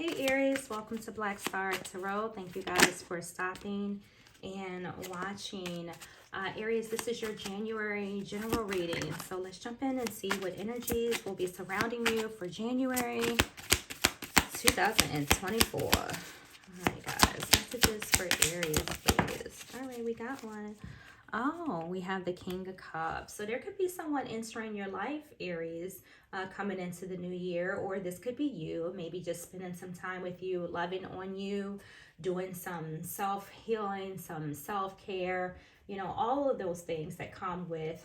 Hey Aries, welcome to Black Star Tarot. Thank you guys for stopping and watching. Aries, this is your January general reading. So let's jump in and see what energies will be surrounding you for January 2024. All right, guys, messages for Aries, please. All right, we got one. Oh, we have the King of Cups. So there could be someone entering your life, Aries, coming into the new year, or this could be you, maybe just spending some time with you, loving on you, doing some self-healing, some self-care, you know, all of those things that come with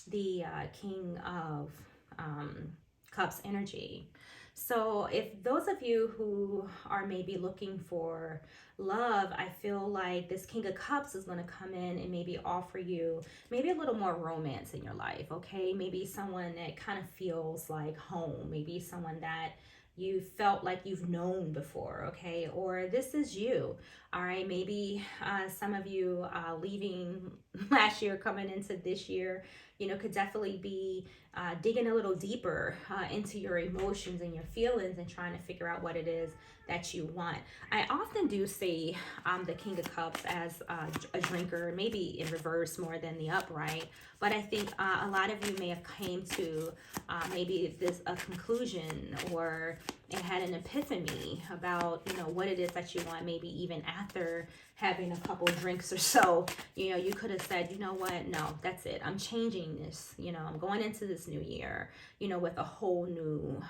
the King of Cups energy. So if those of you who are maybe looking for love, I feel like this King of Cups is going to come in and maybe offer you maybe a little more romance in your life, okay? Maybe someone that kind of feels like home, maybe someone that you felt like you've known before, okay? Or this is you, all right? Maybe some of you leaving last year, coming into this year, you know, could definitely be digging a little deeper into your emotions and your feelings and trying to figure out what it is that you want. I often do see the King of Cups as a drinker, maybe in reverse more than the upright, but I think a lot of you may have came to maybe this a conclusion or had an epiphany about, you know, what it is that you want, maybe even after having a couple drinks or so. You know, you could have said, you know what, no, that's it, I'm changing this, you know, I'm going into this new year, you know, with a whole new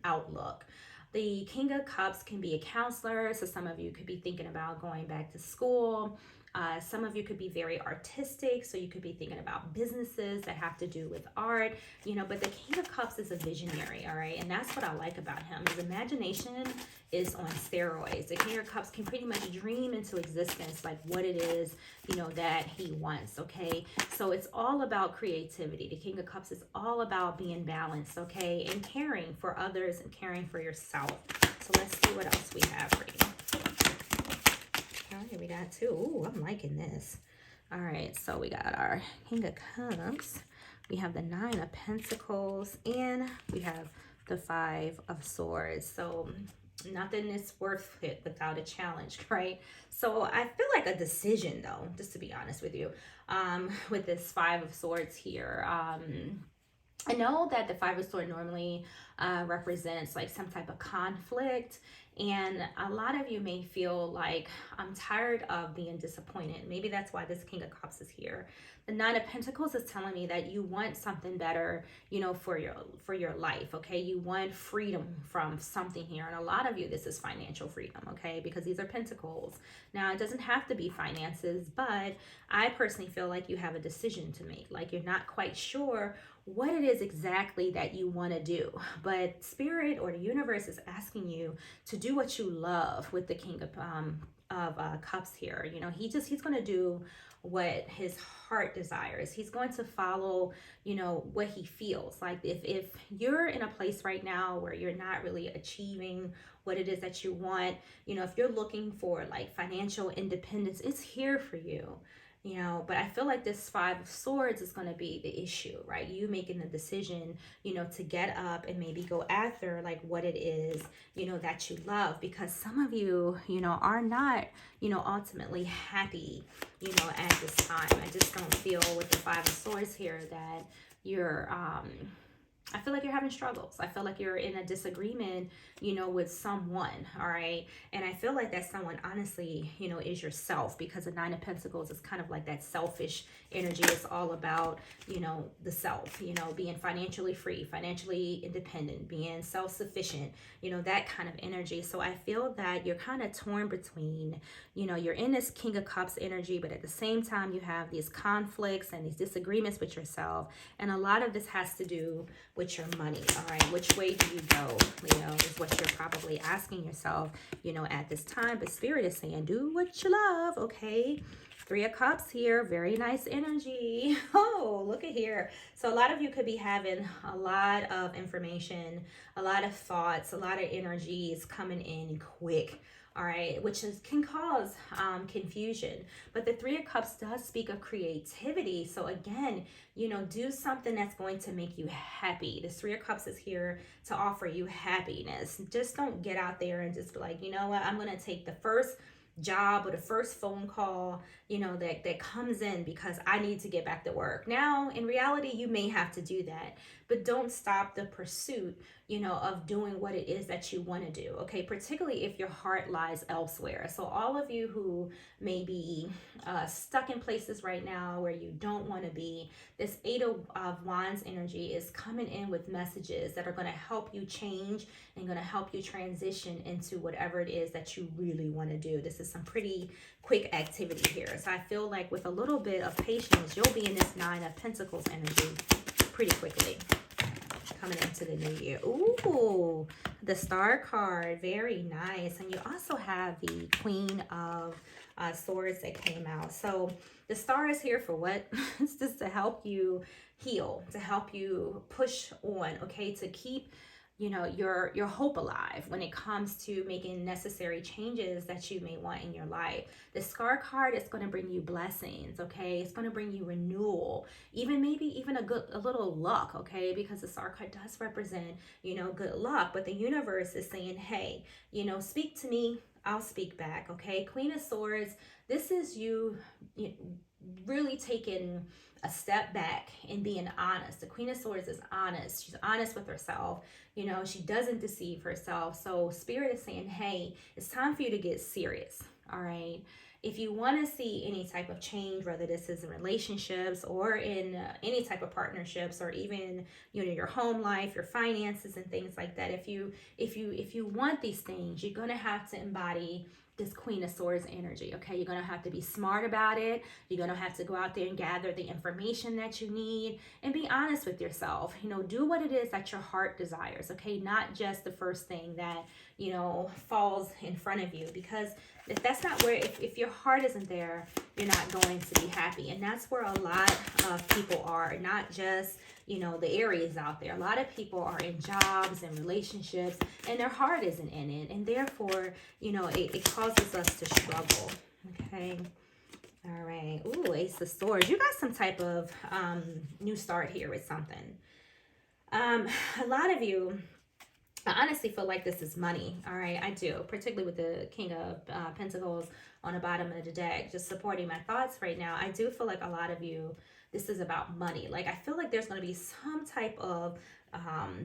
outlook. The King of Cups can be a counselor, so some of you could be thinking about going back to school. Some of you could be very artistic, so you could be thinking about businesses that have to do with art, you know, but the King of Cups is a visionary, all right? And that's what I like about him. His imagination is on steroids. The King of Cups can pretty much dream into existence like what it is, you know, that he wants, okay? So it's all about creativity. The King of Cups is all about being balanced, okay? And caring for others and caring for yourself. So let's see what else we have for you. All right, we got two. Ooh, I'm liking this. All right, so we got our King of Cups. We have the Nine of Pentacles, and we have the Five of Swords. So nothing is worth it without a challenge, right? So I feel like a decision, though, just to be honest with you, with this Five of Swords here. I know that the Five of Swords normally represents like some type of conflict, and a lot of you may feel like, I'm tired of being disappointed. Maybe that's why this King of Cups is here. The Nine of Pentacles is telling me that you want something better, you know, for your life, okay? You want freedom from something here. And a lot of you, this is financial freedom, okay? Because these are pentacles. Now, it doesn't have to be finances, but I personally feel like you have a decision to make. Like you're not quite sure what it is exactly that you want to do, but spirit or the universe is asking you to do what you love with the King of Cups here. You know, he's going to do what his heart desires. He's going to follow, you know, what he feels like. If you're in a place right now where you're not really achieving what it is that you want, you know, if you're looking for like financial independence, it's here for you. You know, but I feel like this Five of Swords is going to be the issue, right? You making the decision, you know, to get up and maybe go after like what it is, you know, that you love, because some of you, you know, are not, you know, ultimately happy, you know, at this time. I just don't feel with the Five of Swords here that you're, I feel like you're having struggles. I feel like you're in a disagreement, you know, with someone, all right? And I feel like that someone, honestly, you know, is yourself, because the Nine of Pentacles is kind of like that selfish energy. It's all about, you know, the self, you know, being financially free, financially independent, being self-sufficient, you know, that kind of energy. So I feel that you're kind of torn between, you know, you're in this King of Cups energy, but at the same time, you have these conflicts and these disagreements with yourself. And a lot of this has to do with your money, all right? Which way do you go, Leo, is what you're probably asking yourself, you know, at this time. But Spirit is saying, do what you love, okay? Three of Cups here, very nice energy. Oh, look at here. So a lot of you could be having a lot of information, a lot of thoughts, a lot of energies coming in quick. all right, can cause confusion. But the Three of Cups does speak of creativity. So again, do something that's going to make you happy. The Three of Cups is here to offer you happiness. Just don't get out there and just be like, you know what, I'm going to take the first job or the first phone call that comes in because I need to get back to work. Now in reality you may have to do that, but don't stop the pursuit of doing what it is that you want to do, okay? Particularly if your heart lies elsewhere. So all of you who may be stuck in places right now where you don't want to be, this Eight of Wands energy is coming in with messages that are going to help you change and going to help you transition into whatever it is that you really want to do. This is some pretty quick activity here. So I feel like with a little bit of patience, you'll be in this Nine of Pentacles energy pretty quickly coming into the new year. Ooh, the Star card, very nice. And you also have the Queen of Swords that came out. So the Star is here for what? It's just to help you heal, to help you push on, okay, to keep your hope alive when it comes to making necessary changes that you may want in your life. The Star card is going to bring you blessings, okay? It's going to bring you renewal, maybe even a little luck, okay? Because the Star card does represent good luck, but the universe is saying, hey, speak to me, I'll speak back, okay? Queen of Swords, this is you really taking a step back and being honest. The Queen of Swords is honest. She's honest with herself. She doesn't deceive herself. So Spirit is saying, hey, it's time for you to get serious. All right. If you want to see any type of change, whether this is in relationships or in any type of partnerships, or even your home life, your finances and things like that, if you want these things, you're going to have to embody this Queen of Swords energy, okay? You're going to have to be smart about it. You're going to have to go out there and gather the information that you need and be honest with yourself. Do what it is that your heart desires, okay? Not just the first thing that, falls in front of you, because if that's not where, if your heart isn't there, you're not going to be happy. And that's where a lot of people are, not just the Aries out there. A lot of people are in jobs and relationships and their heart isn't in it, and therefore it causes us to struggle, okay? All right. Ooh, Ace of Swords. You got some type of new start here with something. A lot of you, I honestly feel like this is money. All right, I do, particularly with the King of Pentacles on the bottom of the deck, just supporting my thoughts right now. I do feel like a lot of you, this is about money. Like, I feel like there's going to be some type of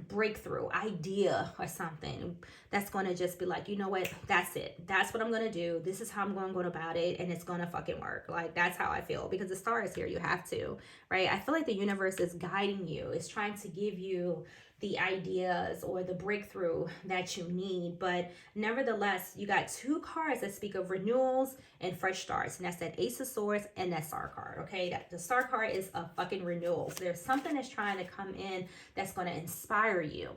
breakthrough idea or something that's going to just be like, you know what, that's it. That's what I'm going to do. This is how I'm going to go about it. And it's going to fucking work. Like, that's how I feel, because the Star is here. You have to, right? I feel like the universe is guiding you. It's trying to give you the ideas or the breakthrough that you need. But nevertheless, you got two cards that speak of renewals and fresh starts, and that's that Ace of Swords and that Star card, okay? The Star card is a fucking renewal. So there's something that's trying to come in that's going to inspire you,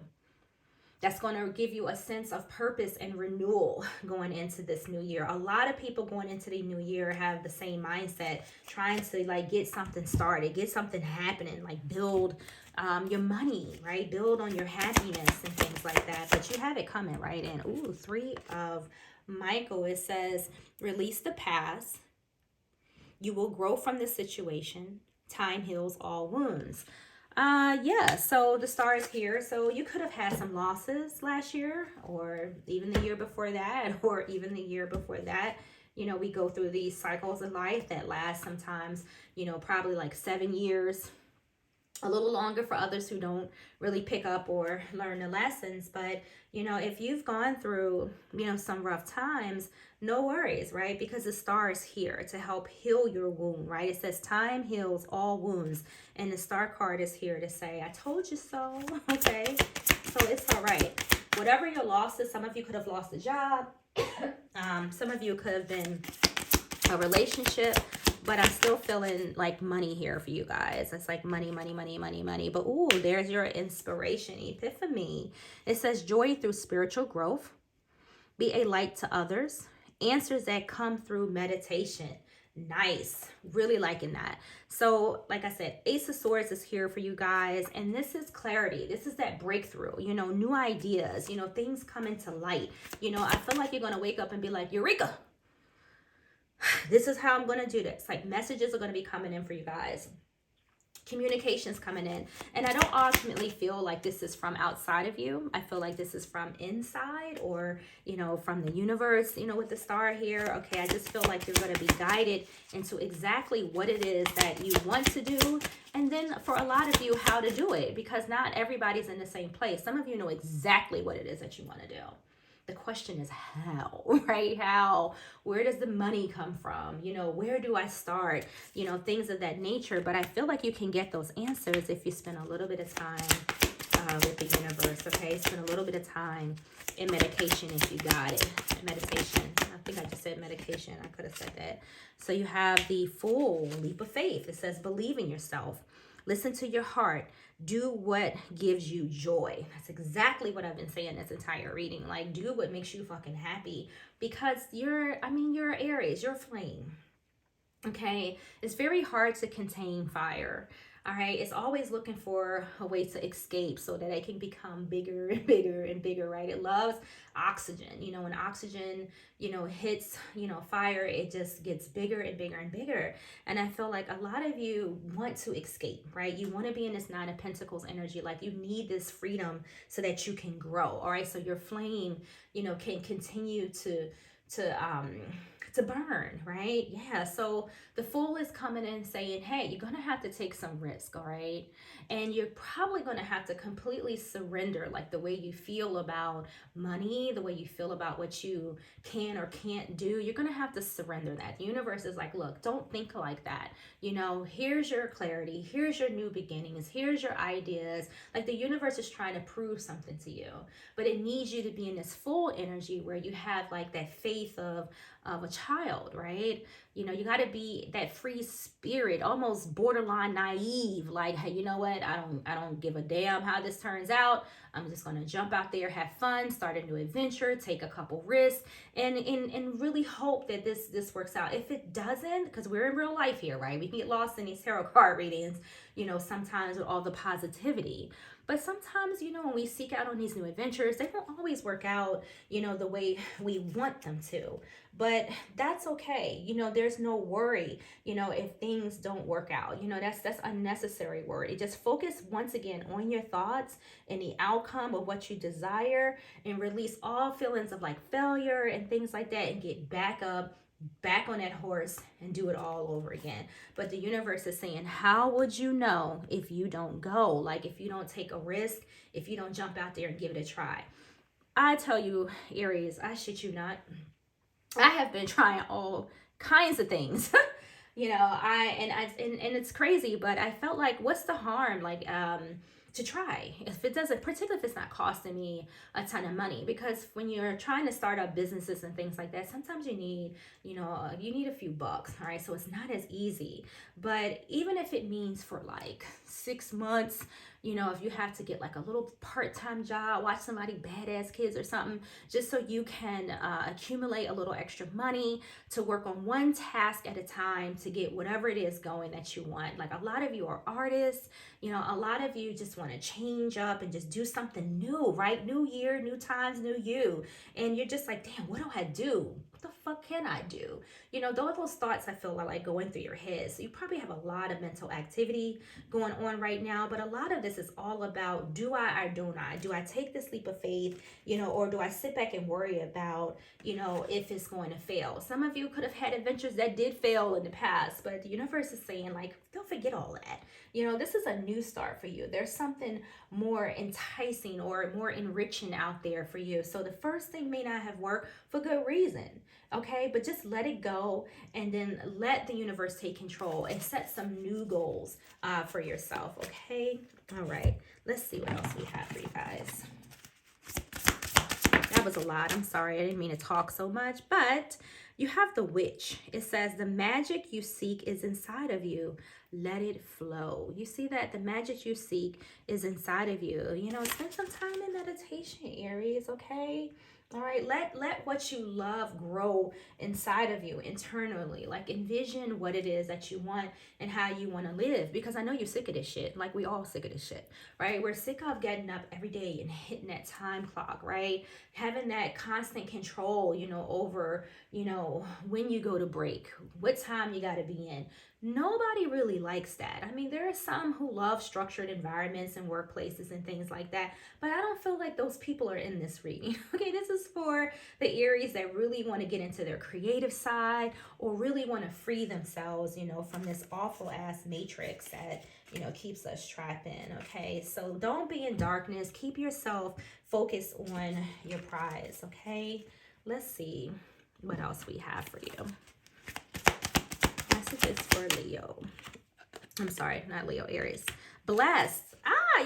that's going to give you a sense of purpose and renewal going into this new year. A lot of people going into the new year have the same mindset, trying to like get something started, get something happening, like build your money, right? Build on your happiness and things like that. But you have it coming, right? And ooh, Three of Michael, it says, release the past. You will grow from the situation. Time heals all wounds. Yeah, so the Star is here. So you could have had some losses last year, or even the year before that, or even the year before that. We go through these cycles of life that last sometimes, probably like 7 years, a little longer for others who don't really pick up or learn the lessons. But if you've gone through some rough times, no worries, right? Because the Star is here to help heal your wound, right? It says time heals all wounds, and the Star card is here to say, I told you so. Okay, so it's all right. Whatever your losses, some of you could have lost a job, some of you could have been a relationship, but I'm still feeling like money here for you guys. It's like money, money, money, money, money. But ooh, there's your inspiration, epiphany. It says joy through spiritual growth. Be a light to others. Answers that come through meditation. Nice. Really liking that. So, like I said, Ace of Swords is here for you guys. And this is clarity. This is that breakthrough, you know, new ideas, you know, things come into light. You know, I feel like you're going to wake up and be like, Eureka, this is how I'm going to do this. Like messages are going to be coming in for you guys. Communications coming in, and I don't ultimately feel like this is from outside of you. I feel like this is from inside, or you know, from the universe, you know, with the star here. Okay, I just feel like you're going to be guided into exactly what it is that you want to do, and then for a lot of you, how to do it, because not everybody's in the same place. Some of you know exactly what it is that you want to do. The question is how, right? How? Where does the money come from? You know, where do I start? You know, things of that nature. But I feel like you can get those answers if you spend a little bit of time with the universe, okay? Spend a little bit of time in medication if you got it. Meditation. I think I just said medication. I could have said that. So you have the full leap of faith. It says believe in yourself. Listen to your heart. Do what gives you joy. That's exactly what I've been saying this entire reading. Like, do what makes you fucking happy, because you're Aries, you're a flame. Okay, it's very hard to contain fire. All right, it's always looking for a way to escape so that it can become bigger and bigger and bigger, right? It loves oxygen. You know, when oxygen, you know, hits, you know, fire, it just gets bigger and bigger and bigger. And I feel like a lot of you want to escape, right? You want to be in this Nine of Pentacles energy. Like you need this freedom so that you can grow. All right, so your flame, you know, can continue to burn, right? Yeah, so the Fool is coming in saying, hey, you're gonna have to take some risk, all right? And you're probably gonna have to completely surrender, like the way you feel about money, the way you feel about what you can or can't do. You're gonna have to surrender that. The universe is like, look, don't think like that. You know, here's your clarity, here's your new beginnings, here's your ideas. Like the universe is trying to prove something to you, but it needs you to be in this full energy where you have like that faith of a child, right? You know, you got to be that free spirit, almost borderline naive, like, hey, you know what, I don't give a damn how this turns out. I'm just going to jump out there, have fun, start a new adventure, take a couple risks, and really hope that this works out. If it doesn't, because we're in real life here, right? We can get lost in these tarot card readings, you know, sometimes with all the positivity. But sometimes, you know, when we seek out on these new adventures, they don't always work out, you know, the way we want them to. But that's okay. You know, there's no worry, you know, if things don't work out. You know, that's unnecessary worry. Just focus once again on your thoughts and the outcome of what you desire, and release all feelings of like failure and things like that, and get back up, back on that horse, and do it all over again. But the universe is saying, how would you know if you don't go? Like if you don't take a risk, if you don't jump out there and give it a try. I tell you, Aries, I shit you not, I have been trying all kinds of things. You know, and it's crazy, but I felt like, what's the harm? Like, to try, if it doesn't, particularly if it's not costing me a ton of money, because when you're trying to start up businesses and things like that, sometimes you need, you know, you need a few bucks, all right? So it's not as easy. But even if it means for like 6 months, you know, if you have to get like a little part-time job, watch somebody badass kids or something, just so you can accumulate a little extra money to work on one task at a time to get whatever it is going that you want. Like a lot of you are artists, you know, a lot of you just want to change up and just do something new, right? New year, new times, new you. And you're just like, damn, what do I do? What the fuck can I do? You know, those thoughts I feel are like going through your head. So you probably have a lot of mental activity going on right now, but a lot of this is all about, do I or don't I? Do I take this leap of faith, you know, or do I sit back and worry about, you know, if it's going to fail? Some of you could have had adventures that did fail in the past, but the universe is saying like, don't forget all that. You know, this is a new start for you. There's something more enticing or more enriching out there for you. So the first thing may not have worked for good reason, okay? But just let it go, and then let the universe take control and set some new goals for yourself, okay? All right, let's see what else we have for you guys. That was a lot. I'm sorry, I didn't mean to talk so much, but you have the Witch. It says the magic you seek is inside of you. let it flow. You see that the magic you seek is inside of you. Spend some time in meditation, Aries, okay? All right, let what you love grow inside of you internally. Like envision what it is that you want and how you want to live. Because I know you're sick of this shit. Like we all sick of this shit, right? We're sick of getting up every day and hitting that time clock, right? Having that constant control, over, when you go to break, what time you got to be in. Nobody really likes that. I mean, there are some who love structured environments and workplaces and things like that, but I don't feel like those people are in this reading. Okay, this is for the Aries that really want to get into their creative side or really want to free themselves, from this awful ass matrix that, keeps us trapped in. Okay, so don't be in darkness. Keep yourself focused on your prize. Okay, let's see what else we have for you. Messages for Leo. I'm sorry, not Leo, Aries. Blessed.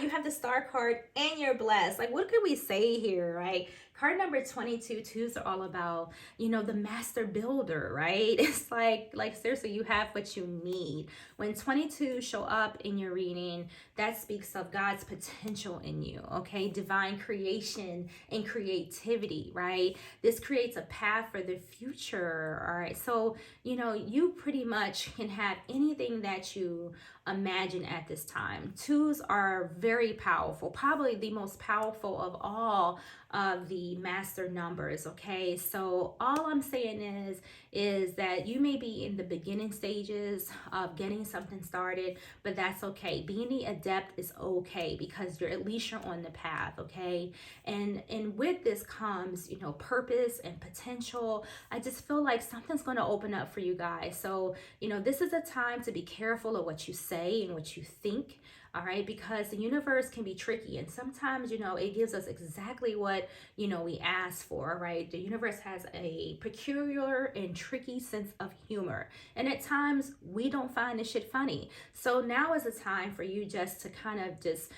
You have the star card and you're blessed. Like, what could we say here, right? Card number 22, twos are all about, the master builder, right? It's like seriously, you have what you need. When 22 show up in your reading, that speaks of God's potential in you, okay? Divine creation and creativity, right? This creates a path for the future, all right? So, you pretty much can have anything that you imagine at this time. Twos are very powerful, probably the most powerful of all of the master numbers. Okay, so all I'm saying is that you may be in the beginning stages of getting something started, but that's okay. Being the adept is okay because at least you're on the path. Okay, and with this comes purpose and potential. I just feel like something's going to open up for you guys. So this is a time to be careful of what you say and what you think. All right, because the universe can be tricky, and sometimes it gives us exactly what we ask for, right? The universe has a peculiar and tricky sense of humor, and at times we don't find this shit funny. So now is the time for you just to kind of just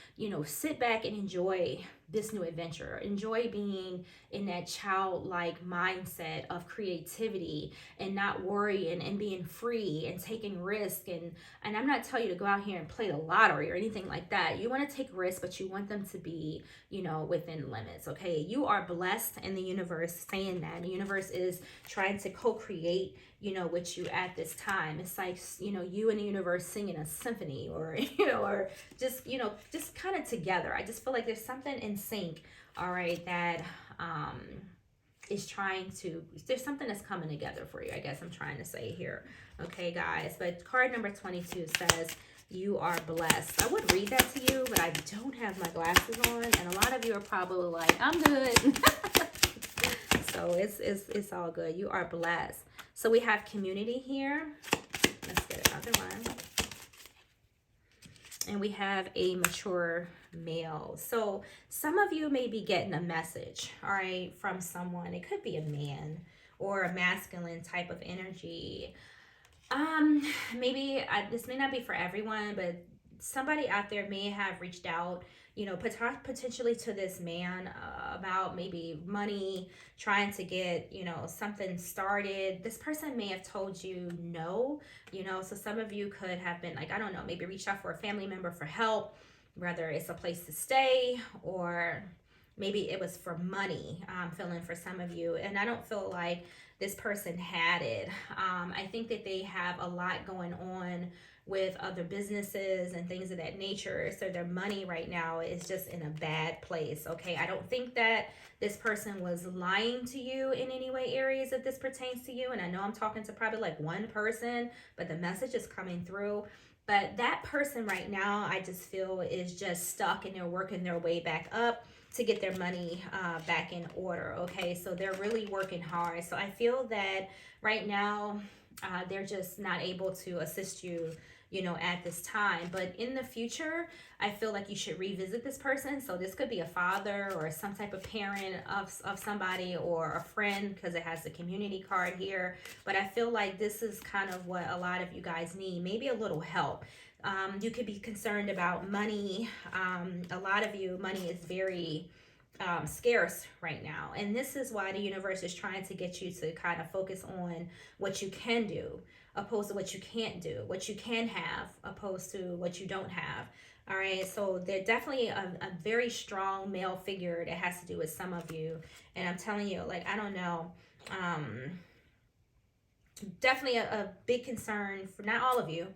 sit back and enjoy this new adventure. Enjoy being in that childlike mindset of creativity and not worrying and being free and taking risk. And I'm not telling you to go out here and play the lottery or anything like that. You want to take risks, but you want them to be, within limits. Okay, you are blessed, and the universe saying that the universe is trying to co-create with you at this time. It's like you and the universe singing a symphony, or or just just kind of together. I just feel like there's something in sync, all right, that is trying to, there's something that's coming together for you, I guess I'm trying to say here. Okay, guys, but card number 22 says you are blessed. I would read that to you, but I don't have my glasses on, and a lot of you are probably like, I'm good. So it's all good. You are blessed. So we have community here. Let's get another one. And we have a mature male. So some of you may be getting a message, all right, from someone. It could be a man or a masculine type of energy. Maybe this may not be for everyone, but somebody out there may have reached out, potentially to this man about maybe money, trying to get, something started. This person may have told you no, so some of you could have been like, I don't know, maybe reached out for a family member for help, whether it's a place to stay or maybe it was for money. I'm feeling for some of you, and I don't feel like this person had it. I think that they have a lot going on with other businesses and things of that nature. So their money right now is just in a bad place. Okay, I don't think that this person was lying to you in any way, Aries, if this pertains to you. And I know I'm talking to probably like one person, but the message is coming through. But that person right now, I just feel is just stuck, and they're working their way back up to get their money back in order. Okay, so they're really working hard. So I feel that right now they're just not able to assist you, at this time. But in the future, I feel like you should revisit this person. So this could be a father or some type of parent of somebody, or a friend, because it has the community card here. But I feel like this is kind of what a lot of you guys need, maybe a little help. You could be concerned about money. A lot of you, money is very scarce right now. And this is why the universe is trying to get you to kind of focus on what you can do opposed to what you can't do, what you can have opposed to what you don't have. All right, so they're definitely a very strong male figure that has to do with some of you. And I'm telling you, like, I don't know. Definitely a big concern for not all of you,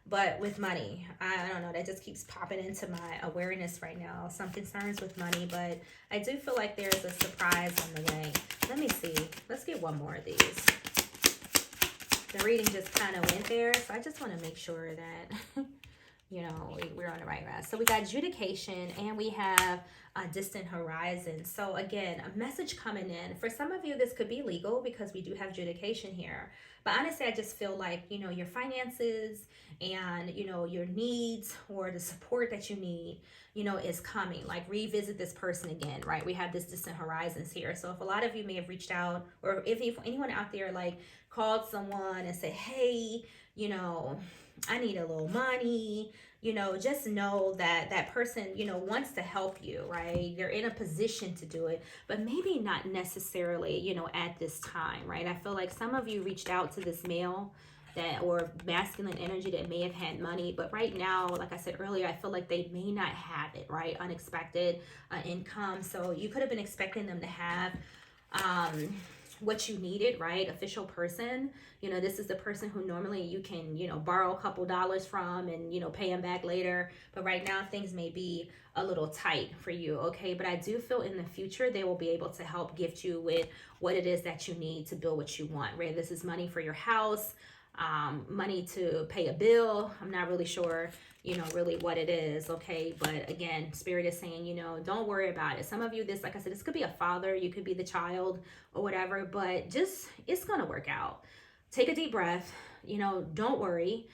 but with money. I don't know, that just keeps popping into my awareness right now. Some concerns with money, but I do feel like there's a surprise on the way. Let me see. Let's get one more of these. The reading just kind of went there, so I just want to make sure that you know, we're on the right route. So we got adjudication and we have a distant horizon. So again, a message coming in. For some of you, this could be legal because we do have adjudication here. But honestly, I just feel like, you know, your finances and, you know, your needs or the support that you need, you know, is coming. Like revisit this person again, right? We have this distant horizons here. So if a lot of you may have reached out, or if anyone out there like called someone and said, hey, you know, I need a little money, you know, just know that that person, you know, wants to help you, right? They're in a position to do it, but maybe not necessarily, you know, at this time, right? I feel like some of you reached out to this male that, or masculine energy that may have had money, but right now, like I said earlier, I feel like they may not have it, right? Unexpected income. So you could have been expecting them to have what you needed, right? Official person. You know, this is the person who normally you can, you know, borrow a couple dollars from and, you know, pay them back later. But right now things may be a little tight for you, okay? But I do feel in the future they will be able to help gift you with what it is that you need to build what you want, right? This is money for your house, money to pay a bill. I'm not really sure, you know, really what it is, okay? But again, spirit is saying, you know, don't worry about it. Some of you, this, like I said, this could be a father, you could be the child or whatever, but just, it's gonna work out. Take a deep breath, you know, don't worry.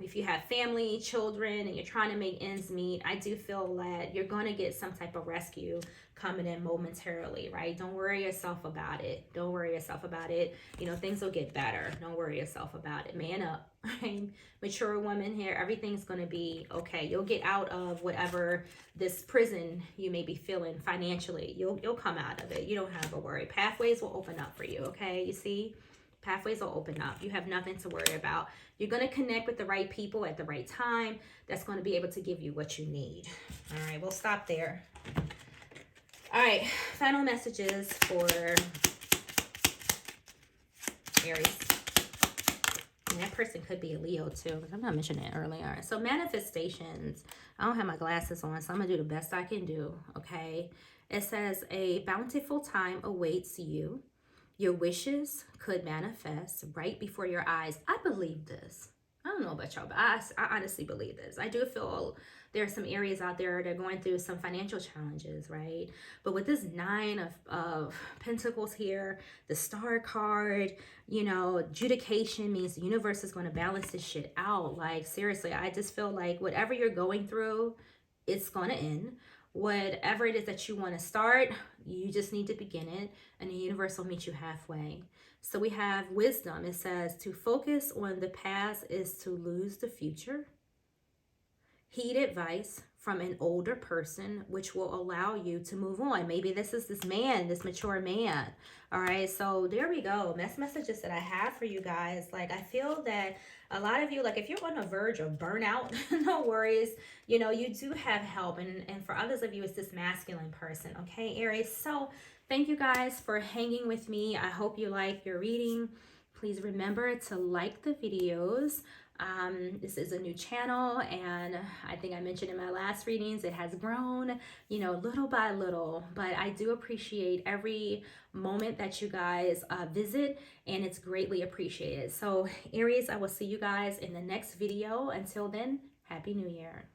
If you have family, children, and you're trying to make ends meet, I do feel that you're going to get some type of rescue coming in momentarily, right? Don't worry yourself about it. Don't worry yourself about it. You know, things will get better. Don't worry yourself about it. Man up, right? Mature woman here, everything's going to be okay. You'll get out of whatever this prison you may be feeling financially. You'll come out of it. You don't have to worry. Pathways will open up for you, okay? You see? Pathways will open up. You have nothing to worry about. You're going to connect with the right people at the right time that's going to be able to give you what you need. All right, we'll stop there. All right, final messages for Aries. And that person could be a Leo too, because I'm not mentioning it earlier. So manifestations. I don't have my glasses on, so I'm going to do the best I can do, okay? It says a bountiful time awaits you. Your wishes could manifest right before your eyes. I believe this. I don't know about y'all, but I honestly believe this. I do feel there are some areas out there that are going through some financial challenges, right? But with this 9 of Pentacles here, the Star card, you know, adjudication means the universe is going to balance this shit out. Like, seriously, I just feel like whatever you're going through, it's going to end. Whatever it is that you want to start, you just need to begin it, and the universe will meet you halfway. So we have wisdom. It says to focus on the past is to lose the future. Heed advice from an older person, which will allow you to move on. Maybe this is this man, this mature man. All right, so there we go. That's messages that I have for you guys. Like, I feel that a lot of you, like if you're on the verge of burnout, no worries. You know, you do have help. And for others of you, it's this masculine person. Okay, Aries. So thank you guys for hanging with me. I hope you like your reading. Please remember to like the videos. This is a new channel, and I think I mentioned in my last readings, it has grown, you know, little by little, but I do appreciate every moment that you guys visit, and it's greatly appreciated. So Aries, I will see you guys in the next video. Until then, Happy New Year.